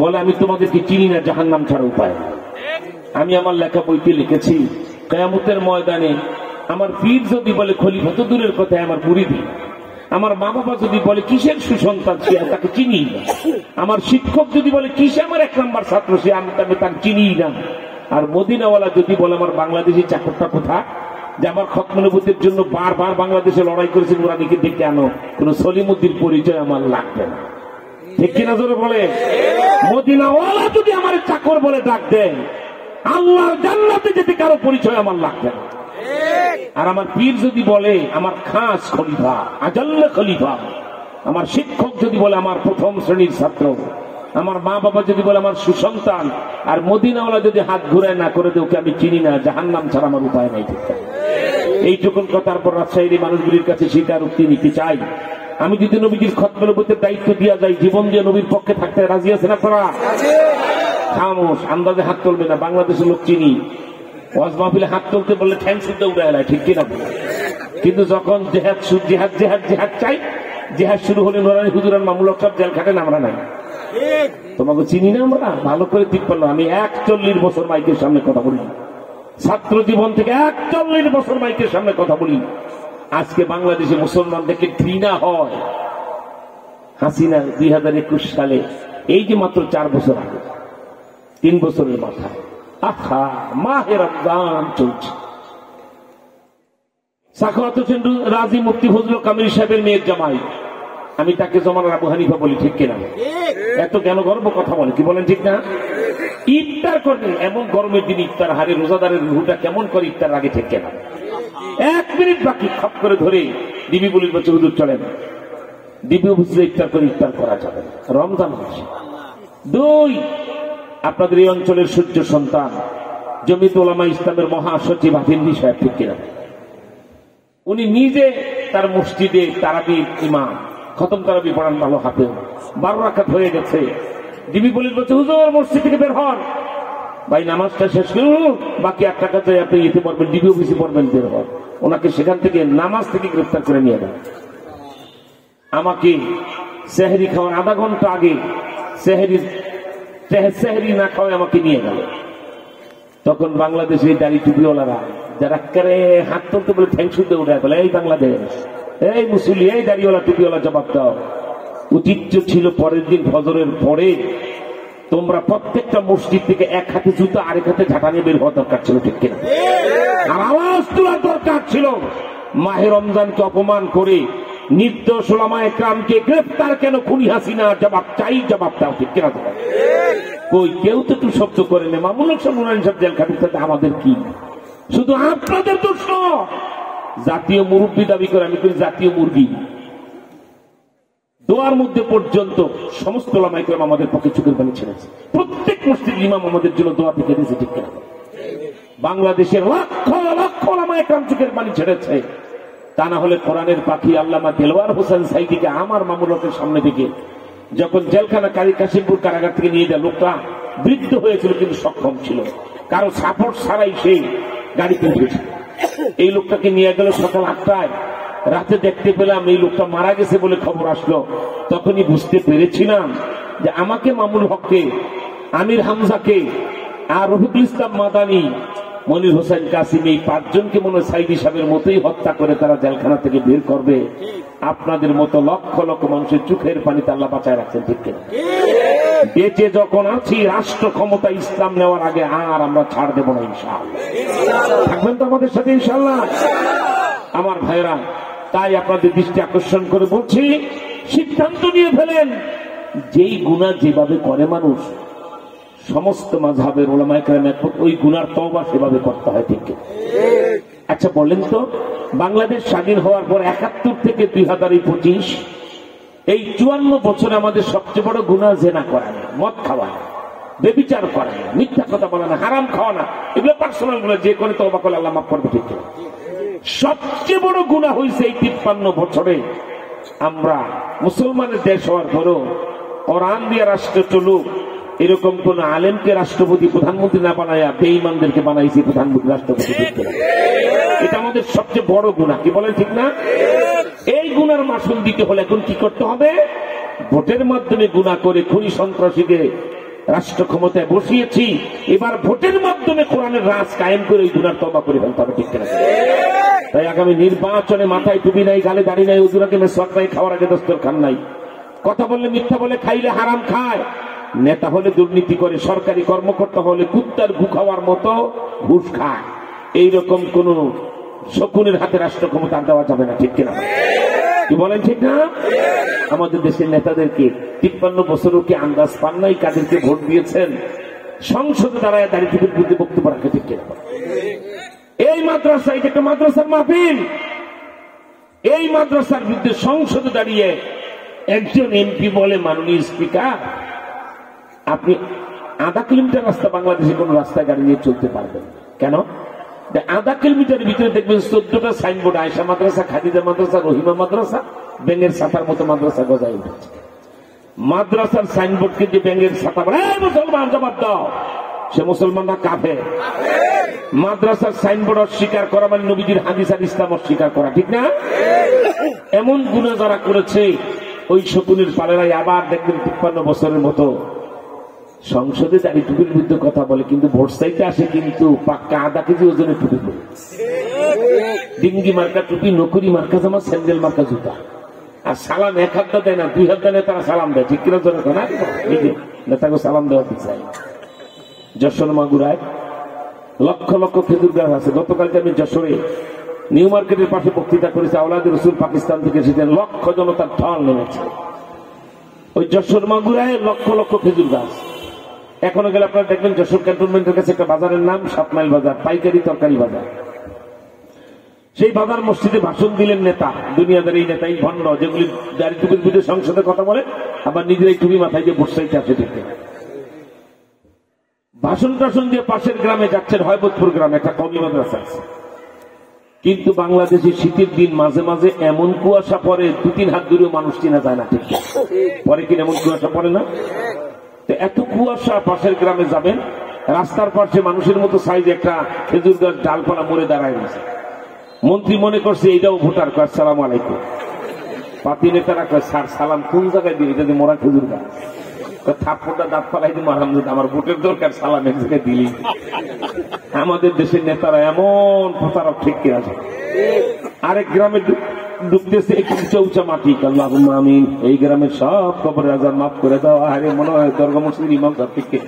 বলে আমি তোমাদেরকে চিনি না, জাহান্নাম ছাড়া উপায়। আমি আমার লেখা বইতে লিখেছি, কিয়ামতের ময়দানে আমার পীর যদি বলে খলিফা তো দূরের কথা, আমার মুরিদি। আমার মা বাবা যদি বলে কিসের সুসন্তান সে, তাকে চিনি না। আমার শিক্ষক যদি বলে কিসে আমার 1 নম্বর ছাত্র সে, আমি তাকে চিনি না। আর মদিনাওয়ালা যদি বলে আমার বাংলাদেশি চাকরটা কোথা, যে আমার খতম নবুয়তের জন্য বারবার বাংলাদেশে লড়াই করেছে, নুরানীকে ডেকে আনো, কোন সলিমুদ্দিন পরিচয় আমার লাগবে না। ঠিক কিনা জোরে বলে? মদিনাওয়ালা যদি আমার চাকর বলে ডাক দেন, আল্লাহর জান্নাতে যেতে কারো পরিচয় আমার লাগবে না। আর আমার পীর যদি বলে আমার খাস খলিফা, আজাল্লা খলিফা, আমার শিক্ষক যদি বলে আমার প্রথম শ্রেণীর ছাত্র, আমার মা বাবা যদি বলে আমার সুসন্তান, আর মদিনাওয়ালা যদি হাত ঘুরায় না করে দেয় ওকে আমি চিনি না, জাহান্নাম ছাড়া আমার উপায় নাই। ঠিক এইটুকুন কথার পর রাজশাহীর মানুষগুলির কাছে স্বীকারোক্তি নিতে চাই। আমি যদি নবীজির খতম নবুয়তের দায়িত্ব দিয়া যাই, জীবন দিয়ে নবীর পক্ষে থাকতে রাজি আছেন আপনারা? খামোশ, আন্দাজে হাত তুলবে না। বাংলাদেশের লোক চিনি, ওয়াজ মাহফিলে হাত তুলতে বললে ঠ্যাং শুদ্ধ উঠে এলায়, ঠিক কিনা? কিন্তু যখন জেহাদ জেহাদ জেহাদ জেহাদ চাই, জেহাদ শুরু হলে নুরানী হুজুরান মামুল হক সব জেল খাটেন, আমরা নাই। তোমাকে চিনি না আমরা ভালো করে, ঠিক পারলো। আমি 41 বছর মাইকের সামনে কথা বলি, ছাত্র জীবন থেকে 41 বছর মাইকের সামনে কথা বলি। আজকে বাংলাদেশে মুসলমানদেরকে ঘৃণা হয়। হাসিনা 2021 সালে, এই যে মাত্র 4 বছর আগে, 3 বছরের মাথায়, আহা মাহে রমজান চলছে। সাখাওয়াত হোসেন রাজি মুফতি ফজলুল কামিল সাহেবের মেয়ের জামাই, আমি তাকে জমানার আবু হানিফা বলি, ঠিক কিনা? এত জ্ঞান গর্ব কথা বলে, কি বলেন ঠিক না? ইফতার করেন, এমন গরমের দিন ইফতার হারে রোজাদারের রুহুটা কেমন করে ইফতার আগে, ঠিক কিনা? 1 মিনিট বাকি খপ করে ধরে ডিবি বলির বছর হুজুর চলেন, ডিবি অফিসে ইফতার করে ইফতার করা যাবে রমজান মাসে। 2, আপনাদের এই অঞ্চলের সূর্য সন্তান জমিয়তুল উলামা ইসলামের মহাসচিব হাফিজি সাহেব, ঠিক কিনা? উনি নিজে তার মসজিদে তারাবির ইমাম, খতম তারাবি পড়ান, ভালো হাফেজ, 12 রাকাত হয়ে গেছে। ডিবি বলির বলছে হুজুর মসজিদ থেকে বের হন, ভাই নামাজটা শেষ করুন, বাকি 8 টাকাতে আপনি ইতে পড়বেন, ডিবি অফিসে পড়বেন, বের হন। ওনাকে সেখান থেকে নামাজ থেকে গ্রেফতার করে নিয়ে গেল। আমাকে সেহরি খাওয়ার আধা ঘন্টা আগে সেহরি না খাওয়ায় আমাকে নিয়ে গেল। তখন বাংলাদেশের দাড়ি টুপিওয়ালারা যারা করে হাত তুলতে বলে ঠ্যাং শুদ্ধ উঠে বলে, এই বাংলাদেশ, এই মুসলি, এই দাড়িওয়ালা টুপিওয়ালা জবাব দাও। উচিত ছিল পরের দিন ফজরের পরে তোমরা প্রত্যেকটা মসজিদ থেকে 1 হাতে জুতা আরেক হাতে ঝাঁটা নিয়ে বের হওয়া দরকার ছিল, ঠিক কিনা? আর আওয়াজ তোলার দরকার ছিল। মাহে রমজানকে অপমান করে নির্দোষ উলামায়ে কেরামকে গ্রেফতার কেন খুনি হাসিনা, জবাব চাই, জবাব দাও, ঠিক কিনা? কই কেউ তো একটু শব্দ করে নেই। মামুল হক নুরানী সব জেল খাটির সাথে আমাদের কি? শুধু আপনাদের দোষ নয়। জাতীয় মুরব্বী দাবি করে, আমি করি জাতীয় মুরগি। দোয়ার মধ্যে পর্যন্ত সমস্ত উলামায়ে কেরাম আমাদের পক্ষে চোখের পানি ছেড়েছে। প্রত্যেক মসজিদ ইমাম আমাদের জন্য দোয়া থেকে দিয়েছে, ঠিক কিনা? বাংলাদেশের লক্ষ লক্ষ উলামায়ে কেরাম চোখের পানি ছেড়েছে। তা না হলে কোরআনের পাখি আল্লামা দেলওয়ার হোসেন সাইদিকে আমার মামুল হকের সামনে থেকে যখন জেলখানা কাশিমপুর কারাগার থেকে নিয়ে যায়, লোকটা বৃদ্ধ হয়েছিল কিন্তু সক্ষম ছিল, কারো সাপোর্ট ছাড়াই সেই গাড়িতে উঠেছিল। এই লোকটাকে নিয়ে গেল সকাল 8টায়, রাতে দেখতে পেলাম এই লোকটা মারা গেছে বলে খবর আসলো। তখনই বুঝতে পেরেছিলাম যে আমাকে, মামুল হককে, আমির হামজাকে, আর রফিকুল ইসলাম মাদানী, মনির হোসেন কাসিম, এই 5 জনকে মনে হয় সাইদি সাহেবের মতোই হত্যা করে তারা জেলখানা থেকে বের করবে। আপনাদের মতো লক্ষ লক্ষ মানুষের চোখের পানিতে আল্লাহ বাঁচায় রাখছেন, ঠিক কিনা? বেঁচে যখন আছি, রাষ্ট্র ক্ষমতা ইসলাম নেওয়ার আগে আর আমরা ছাড় দেব না, ইনশাআল্লাহ। থাকবেন তো আমাদের সাথে ইনশাআল্লাহ? আমার ভাইরা, তাই আপনাদের দৃষ্টি আকর্ষণ করে বলছি, সিদ্ধান্ত নিয়ে ফেলেন। যেই গুনাহ যেভাবে করে মানুষ, সমস্ত মাযহাবের উলামায়ে কেরাম একমত, ওই গুনার তওবা সেভাবে করতে হয়, ঠিক কিনা? আচ্ছা বলেন তো, বাংলাদেশ স্বাধীন হওয়ার পর 71 থেকে 2025 এই 54 বছরে আমাদের সবচেয়ে বড় গুনাহ জেনা করা না, মদ খাওয়া না, বেবিচার করা না, মিথ্যা কথা বলা না, হারাম খাওয়া না। এগুলো পার্সোনাল গুলো, যে কোনো তওবা করলে আল্লাহ মাফ করবে, ঠিক কিনা? সবচেয়ে বড় গুনাহ হয়েছে এই 53 বছরে আমরা মুসলমানের দেশ হওয়ার পরও কোরআন দিয়ে রাষ্ট্র চলুক, এরকম কোন আলেমকে রাষ্ট্রপতি প্রধানমন্ত্রী না বানায়া বেঈমানদেরকে বানাইছে প্রধানমন্ত্রী রাষ্ট্রপতি। এটা আমাদের সবচেয়ে বড় গুনাহ, কি বলেন ঠিক না? এই গুনার মাসুল দিতে হলে এখন কি করতে হবে? ভোটের মাধ্যমে গুনাহ করে খুনি সন্ত্রাসীকে রাষ্ট্র ক্ষমতায় বসিয়েছি, এবার ভোটের মাধ্যমে কোরআনের রাজ কায়েম করে ওই গুনার তওবা করে ফেলতে হবে, ঠিক কিনা? তাই আগামী নির্বাচনে মাথায় টুপি নাই, গালে দাড়ি নাই, উজুরাকে মেসওয়াক নাই, খাওয়ার আগে দস্তরখান নাই, কথা বললে মিথ্যা বলে, খাইলে হারাম খায়, নেতা হলে দুর্নীতি করে, সরকারি কর্মকর্তা হলে কুত্তার ঘু খাওয়ার মতো ঘুষ খায়। এইরকম কোন শকুনের হাতে রাষ্ট্র ক্ষমতা দেওয়া যাবে না, ঠিক কিনা? কি বলেন, ঠিক না? আমাদের দেশের নেতাদেরকে 53 বছরও কি আন্দাজ পান নাই কাদেরকে ভোট দিয়েছেন? সংসদে দাঁড়ায় দাঁড়িয়ে টুপির বিরুদ্ধে বক্তব্য রাখে, ঠিক কিনা? এই মাদ্রাসা, এটা একটা মাদ্রাসার মাহফিল, এই মাদ্রাসার বিরুদ্ধে সংসদে দাঁড়িয়ে একজন এমপি বলে, মাননীয় স্পিকার, আপনি আধা কিলোমিটার রাস্তা বাংলাদেশে কোন রাস্তায় গাড়ি নিয়ে চলতে পারবেন কেন? আধা কিলোমিটারের ভিতরে দেখবেন 14টা সাইনবোর্ড, আয়েশা মাদ্রাসা, খাদিজা মাদ্রাসা, রহিমা মাদ্রাসা, ব্যাঙের ছাতার মতো মাদ্রাসা গজায় উঠেছে। মাদ্রাসার সাইনবোর্ডকে যে ব্যাঙের ছাতা বলে, মুসলমান জবাব দাও, সে মুসলমানরা কাফের। মাদ্রাসার সাইনবোর্ড অস্বীকার করা মানে নবীজির হাদিস আর ইসলাম অস্বীকার করা, ঠিক না? এমন গুনাহ যারা করেছে, ওই শকুনের পালেরাই আবার দেখবেন 53 বছরের মতো সংসদে দাঁড়িয়ে টুপির বিরুদ্ধে কথা বলে, কিন্তু ভোট চাইতে আসে কিন্তু পাক্কা আধা কেজি ওজনের টুপি পরে, ডিঙ্গি মার্কা টুপি, নকুরি মার্কা জামা, স্যান্ডেল মার্কা জুতা, আর সালাম 1 হাত দেয় না, 2 হাত দেয়, তারা সালাম দেয়, ঠিক কিনা? নেতাকে সালাম দেওয়া চাই। যশোর মাগুরায় লক্ষ লক্ষ খেজুর গাছ আছে। গতকালকে আমি যশোরে নিউ মার্কেটের পাশে বক্তৃতা করেছি, আওলাদে রসুল পাকিস্তান থেকে এসেছেন, লক্ষ জনতার ঢল নেমেছে। ওই যশোর মাগুরায় লক্ষ লক্ষ খেজুর গাছ। এখনো গেলে আপনারা দেখবেন যশোর ক্যান্টনমেন্টের কাছে একটা বাজারের নাম 7 মাইল বাজার, পাইকারি তরকারি বাজার। সেই বাজার মসজিদে ভাষণ দিলেন নেতা, দুনিয়াদার এই নেতা, এই ভণ্ড, যেগুলি দাড়ি টুপির বিরুদ্ধে সংসদে কথা বলে, আবার নিজেরাই টুপি মাথায় দিয়ে ভোট চাইতে আসে, ঠিক না? ভাষণ টাষণ দিয়ে পাশের গ্রামে যাচ্ছেন, হয়বতপুর গ্রামে একটা কওমি মাদ্রাসা আছে, কিন্তু বাংলাদেশে শীতের দিন মাঝে মাঝে এমন কুয়াশা পড়ে 2-3 হাত দূরেও মানুষ চিনা যায় না, ঠিক পরে কিনা? এমন কুয়াশা পড়ে না? এত কুয়াশা, পাশের গ্রামে যাবেন, রাস্তার পাশে মানুষের মতো সাইজ একটা খেজুর গাছ ডালপালা মরে দাঁড়ায় গেছে। মন্ত্রী মনে করছে এইটাও ভোটার, কয় আসসালামু আলাইকুম। পাতি নেতারা কয়, স্যার সালাম কোন জায়গায় দিই? এটা যে মরা খেজুর গাছ। থাপ্পড়টা দাঁত পালাই দিয়ে মারাম, আমার ভোটের দরকার, সালাম এক জায়গায় দিলি। আমাদের দেশের নেতারা এমন প্রতারক, ঠিক কি আছে? আরেক গ্রামে ডুবতেছে একটু উঁচা মাটি, আল্লাহুম্মা আমিন, এই গ্রামের সব কবরের আযাব মাফ করে দাও। আরে মনে হয় দরগা মসজিদের ইমাম সাহেব, ঠিক কি?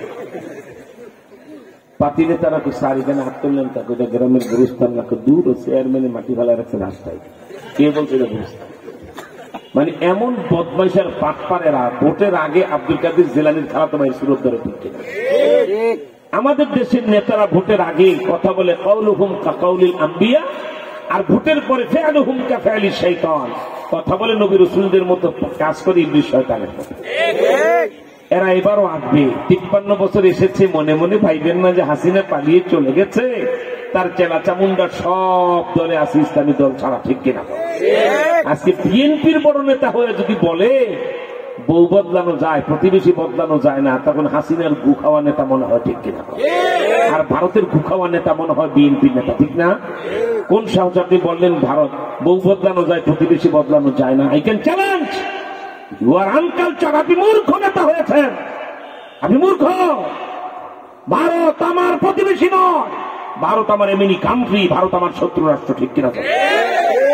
পাতি নেতারা তো স্যার এখানে হাত তুললেন, তাকে গ্রামের গুরুস্থান না, দূর চেয়ারম্যানের মাটি ফেলা রাখছে রাস্তায়, কে বলছে এটা গুরুস্থান? মানে এমন বদমাইশের পাটপাড়েরা ভোটের আগে আব্দুল কাদের জিলানীর খালাতো ভাই সুরত ধরে দিচ্ছে। আমাদের দেশের নেতারা ভোটের আগে কথা বলে কাউলুহুম কাকাউলিল আম্বিয়া, আর ভোটের পরে ফিআলুহুম কাফিআলিশ শাইতান, কথা বলে নবী রাসূলদের মতো, কাজ করে ইবলিস শয়তানের মতো। এরা এবারও আসবে। 53 বছর এসেছে, মনে মনে ভাইবেন না যে হাসিনা পালিয়ে চলে গেছে, তার চেলা চামুন্ডা সব দলে আছে, ইসলামী দল ছাড়া, ঠিক কিনা? আজকে বিএনপির বড় নেতা হয়ে যদি বলে বউ বদলানো যায়, প্রতিবেশী বদলানো যায় না, তখন হাসিনার গু খাওয়া নেতা মনে হয়, ঠিক কিনা? আর ভারতের গু খাওয়া নেতা মনে হয় বিএনপির নেতা, ঠিক না? কোন সাহস আপনি বললেন ভারত বউ বদলানো যায়, প্রতিবেশী বদলানো যায় না? I can challenge you are unculture. আপনি মূর্খ নেতা হয়েছেন, আপনি মূর্খ। ভারত আমার প্রতিবেশী নয়, ভারত আমার এমনি কান্ট্রি, ভারত আমার শত্রু রাষ্ট্র, ঠিক কিনা?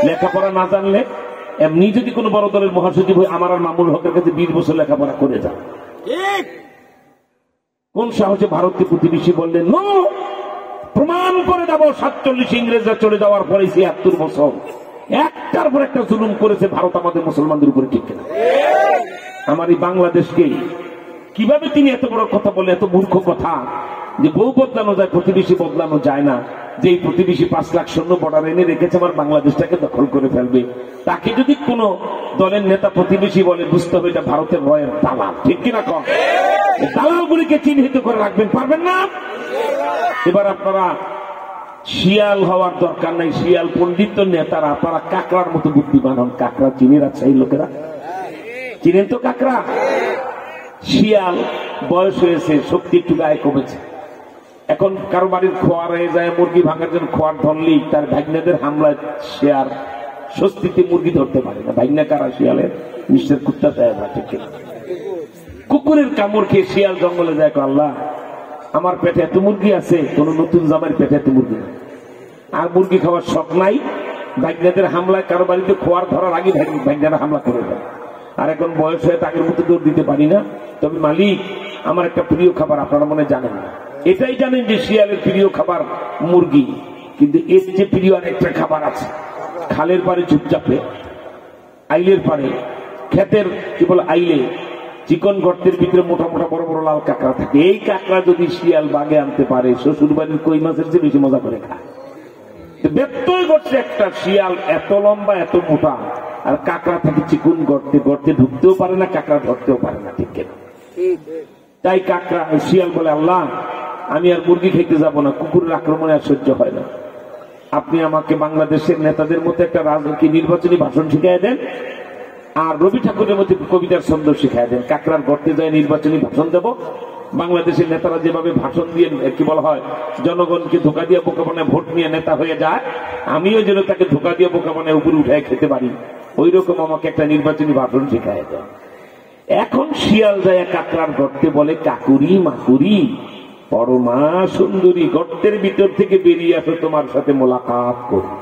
লেখাপড়া না জানলে এমনি যদি কোনো বড় দলের মহাসচিব হয়, আমার আর মামুল হকের কাছে 20 বছর লেখাপড়া করে যান। কোন সাহসে ভারতকে প্রতিবেশী বললেন? নো, প্রমাণ করে দেব। 47 ইংরেজরা চলে যাওয়ার পরে 76 বছর একটার পর একটা জুলুম করেছে ভারত আমাদের মুসলমানদের উপরে, ঠিক কিনা? আমার এই বাংলাদেশকে কিভাবে তিনি এত বড় কথা বলে, এত মূর্খ কথা, যে বউ বদলানো যায়, প্রতিবেশী বদলানো যায় না, যে এই প্রতিবেশী 5 লাখ সৈন্য বর্ডার এনে রেখেছে, আমার বাংলাদেশটাকে দখল করে ফেলবে। তাকে যদি কোন দলের নেতা প্রতিবেশী বলে, বুঝতে হবে এটা ভারতের রয়ের দালাল, ঠিক কিনা? কম দালালগুলিকে চিহ্নিত করে রাখবেন, পারবেন না? এবার আপনারা শিয়াল হওয়ার দরকার নাই, শিয়াল পণ্ডিত নেতারা, আপনারা কাকড়ার মতো বুদ্ধিমান হন। কাকড়া চিনে রাখছে এই লোকেরা, চিনেন তো কাকড়া? শিয়াল বয়স হয়েছে, শক্তি একটু গায়ে কমেছে, এখন কারো বাড়ির খোয়ার হয়ে যায়, মুরগি ভাঙার জন্য খোয়ার ধরলেই তার ভাগ্নাদের হামলায় শিয়াল স্বস্তিতে মুরগি ধরতে পারে না। ভাগ্না কারা? শিয়ালের নিশ্চয় কুত্তা চায় না, ঠিক কুকুরের কামড় খেয়ে শিয়াল জঙ্গলে যায়, আল্লাহ আমার পেটে এত মুরগি আছে, কোন নতুন জামাইয়ের পেটে এত মুরগি নেই, আর মুরগি খাওয়ার শখ নাই, ভাগ্যদের হামলায় কারো বাড়িতে খোয়ার ধরার আগে ভাগ্যরা হামলা করে দেয়, আর এখন বয়স হয়ে আগের মতো দৌড় দিতে পারি না। তবে মালিক আমার একটা প্রিয় খাবার, আপনারা মনে জানেন না, এটাই জানেন যে শিয়ালের প্রিয় খাবার মুরগি, কিন্তু এর যে প্রিয় আরেকটা খাবার আছে, খালের পারে চুপচাপে, আইলের পারে, ক্ষেতের কি বলে আইলে চিকন গর্তের ভিতরে মোটা মোটা বড় বড় লাল কাঁকড়া থাকে। এই কাঁকড়া যদি শিয়াল বাগে আনতে পারে, শ্বশুর বাড়ির কই মাছের চেয়ে বেশি মজা করে খায়। ব্যত্যয় করছে একটা, শিয়াল এত লম্বা এত মোটা, আর কাঁকড়া থাকে চিকন গর্তে, গর্তে ঢুকতেও পারে না, কাঁকড়া ধরতেও পারে না, ঠিক কিনা? তাই কাঁকড়া শিয়াল বলে, আল্লাহ আমি আর মুরগি খেতে যাব না, কুকুরের আক্রমণে আর সহ্য হয় না, আপনি আমাকে বাংলাদেশের নেতাদের মতো একটা রাজনীতি নির্বাচনী ভাষণ শিখাই দেন, আর রবি ঠাকুরের মধ্যে কবিতার ছন্দ শিখাই দেন, কাকড়ার গর্তে যায় নির্বাচনী ভাষণ দেব। বাংলাদেশের নেতারা যেভাবে ভাষণ দিয়ে কি বলা হয়, জনগণকে ধোকা দিয়ে বোকা বানায় ভোট নিয়ে নেতা হয়ে যায়, আমিও যেন তাকে ধোকা দিয়ে বোকা বানায় উপরে উঠে খেতে পারি, ওই রকম আমাকে একটা নির্বাচনী ভাষণ শিখাই দেন। এখন শিয়াল যায় কাকড়ার গর্তে, বলে কাকুরি মাকুরি পরমা সুন্দরী, গর্তের ভিতর থেকে বেরিয়ে আসো, তোমার সাথে মোলাকাত করি।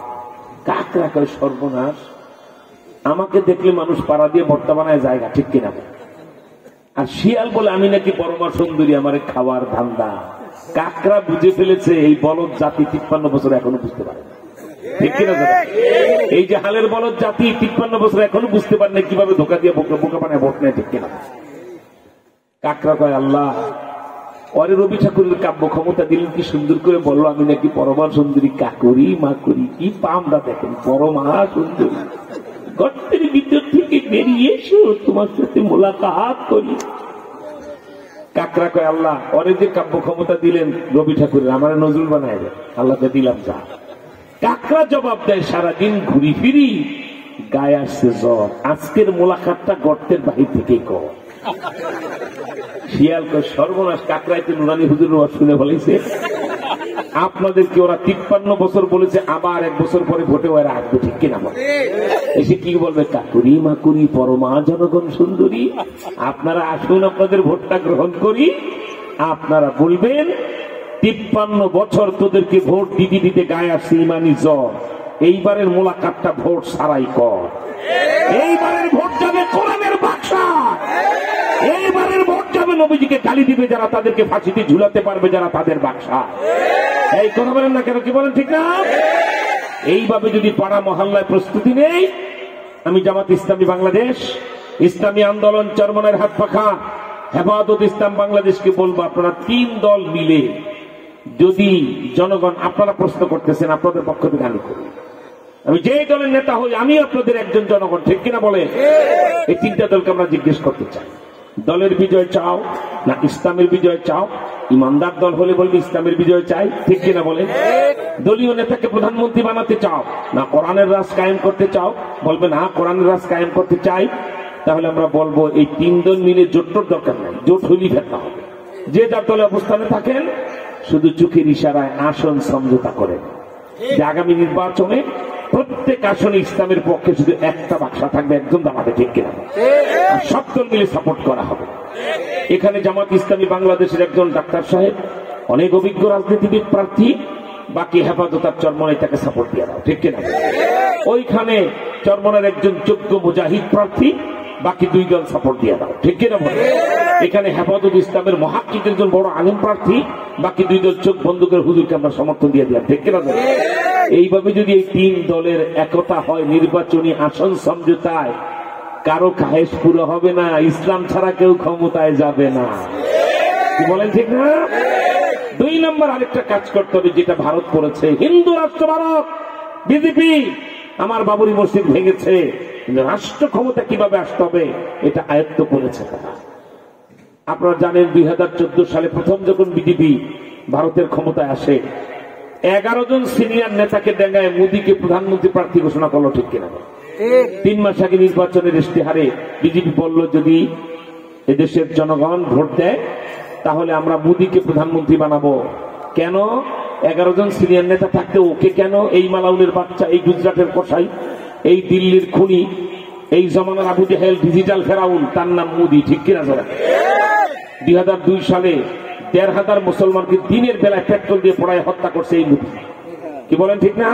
কাকড়া কয়, সর্বনাশ, আমাকে দেখলে মানুষ পাড়া দিয়ে ভর্তা বানায় জায়গা, ঠিক কিনা? আর শিয়াল বলে আমি নাকি পরমা সুন্দরী, আমার খাওয়ার ধান্দা। কাকড়া বুঝে ফেলেছে এই বলদ জাতি 53 বছর এখনো বুঝতে পারে না, ঠিক কিনা? এই যে হালের বলদ জাতি 53 বছর এখনো বুঝতে পারে না কিভাবে ধোকা দিয়ে বোকা বানায় ভোট নেয়, ঠিক কিনা? কাকড়া কয়, আল্লাহ পরে রবি ঠাকুরের কাব্য ক্ষমতা দিলেন, কি সুন্দর করে বললো আমি নাকি পরমা সুন্দরী, কাকুরি মাকুরি, কি পামরা দেখেন, পরমা সুন্দরী, গর্তের ভিতর থেকে বেরিয়ে এসো, তোমার সাথে মোলাকাত করি। কাকড়া কয়, আল্লাহ পরে যে কাব্য ক্ষমতা দিলেন রবি ঠাকুরের, আমার নজরুল বানায় দেয়, আল্লাহকে দিলাম যা। কাকড়া জবাব দেয়, সারাদিন ঘুরি ফিরি গায়ে আসছে জ্বর, আজকের মোলাকাতটা গর্তের বাহির থেকেই কর। শিয়াল কয়, সর্বনাশ, কাকড়াইতে নুরানি হুজুরের ওয়াজ শুনে বলেছে, আপনাদেরকে ওরা 53 বছর বলেছে, আবার 1 বছর পরে ভোটে ওরা আসবে, ঠিক কিনা? এসে কি বলবে, কাকুরি মাকুরি পরমা জনগণ সুন্দরী, আপনারা আসুন, আপনাদের ভোটটা গ্রহণ করি। আপনারা বলবেন 53 বছর তোদেরকে ভোট দিতে দিতে গায়ে আসছে ইমানি জ্বর, এইবারের মোলাকাতটা ভোট সারাই কর, এইবারের ভোট যাবে কোরআনের বাক্সা, এইবারের ভোট যাবে নবীজিকে গালি দিবে যারা, তাদেরকে ফাঁসিতে ঝুলাতে পারবে যারা, তাদের বাক্সা। এই কথা বলেন না কেন, কি বলেন, ঠিক না? এইভাবে যদি পাড়া মহল্লায় প্রস্তুতি নেই, আমি জামাত ইসলামী বাংলাদেশ, ইসলামী আন্দোলন চরমনের হাত পাখা, হেফাজত ইসলাম বাংলাদেশকে বলবো, আপনারা 3 দল মিলে যদি জনগণ, আপনারা প্রশ্ন করতেছেন, আপনাদের পক্ষ থেকে আমি করি, আমি যে দলের নেতা হই আমি আপনাদের একজন জনগণ, ঠিক কিনা বলে? এই 3টা দলকে আমরা জিজ্ঞেস করতে চাই, দলের বিজয় চাও না ইসলামের বিজয় চাও? ইমানদার দল হলে বলবে ইসলামের বিজয় চাই, ঠিক কিনা বলে? দলীয় নেতাকে প্রধানমন্ত্রী বানাতে চাও না কোরআনের রাজ কায়েম করতে চাও? বলবে না, কোরআনের রাজ কায়েম করতে চাই। তাহলে আমরা বলবো এই 3 দল মিলে জোটের দরকার নাই, জোট হইলেই ফেলতে হবে। যে যার দলে অবস্থানে থাকেন, শুধু চোখের ইশারায় আসন সমঝোতা করেন যে আগামী নির্বাচনে প্রত্যেক আসনে ইসলামের পক্ষে শুধু একটা বাক্সা থাকবে, একজন দাঁড়াবে, ঠিক কিনা? আর সব দল মিলে সাপোর্ট করা হবে। এখানে জামাত ইসলামী বাংলাদেশের একজন ডাক্তার সাহেব, অনেক অভিজ্ঞ রাজনীতিবিদ প্রার্থী, বাকি হেফাজত আর চরমনায় তাকে সাপোর্ট দিয়ে দাও, ঠিক কিনা? ওইখানে চরমনার একজন যোগ্য মুজাহিদ প্রার্থী, বাকি 2 দল সাপোর্ট দিয়ে দাও, ঠিক কিনা বলে? এখানে হেফাজত ইসলামের মুহাক্কিক একজন বড় আলেম প্রার্থী, বাকি 2 দল চোখ বন্ধ করে হুজুরকে আমরা সমর্থন দিয়ে দিলাম, ঠিক কিনা? এইভাবে যদি এই 3 দলের একতা হয় নির্বাচনী আসন সমঝোতায়, কারো খায়েশ পুরো হবে না, ইসলাম ছাড়া কেউ ক্ষমতায় যাবে না, কি বলেন, ঠিক না? 2 নম্বর আরেকটা কাজ করতে হবে, যেটা ভারত করেছে, হিন্দু রাষ্ট্র ভারত, বিজেপি আমার বাবরি মসজিদ ভেঙেছে, রাষ্ট্র ক্ষমতা কিভাবে আসতে হবে এটা আয়ত্ত করেছে তারা। আপনারা জানেন 2014 সালে প্রথম যখন বিজেপি ভারতের ক্ষমতায় আসে, 11 জন সিনিয়র নেতাকে ডেঙ্গায় মোদীকে প্রধানমন্ত্রী প্রার্থী ঘোষণা করলো, ঠিক কিনা? 3 মাস আগে নির্বাচনের ইশতেহারে বিজেপি বলল, যদি এদেশের জনগণ ভোট দেয় তাহলে আমরা মোদীকে প্রধানমন্ত্রী বানাবো। কেন? 11 জন সিনিয়র নেতা থাকতে ওকে কেন? এই মালাউলের বাচ্চা, এই গুজরাটের কসাই, এই দিল্লির খুনি, এই জমানার আবু জাহেল, ডিজিটাল ফেরাউন, তার নাম মোদী, ঠিক কিনা? 2002 সালে 1,500 মুসলমানকে দিনের বেলায় পেট্রোল দিয়ে পোড়ায় হত্যা করছে এই মুফতি। কি বলেন ঠিক না?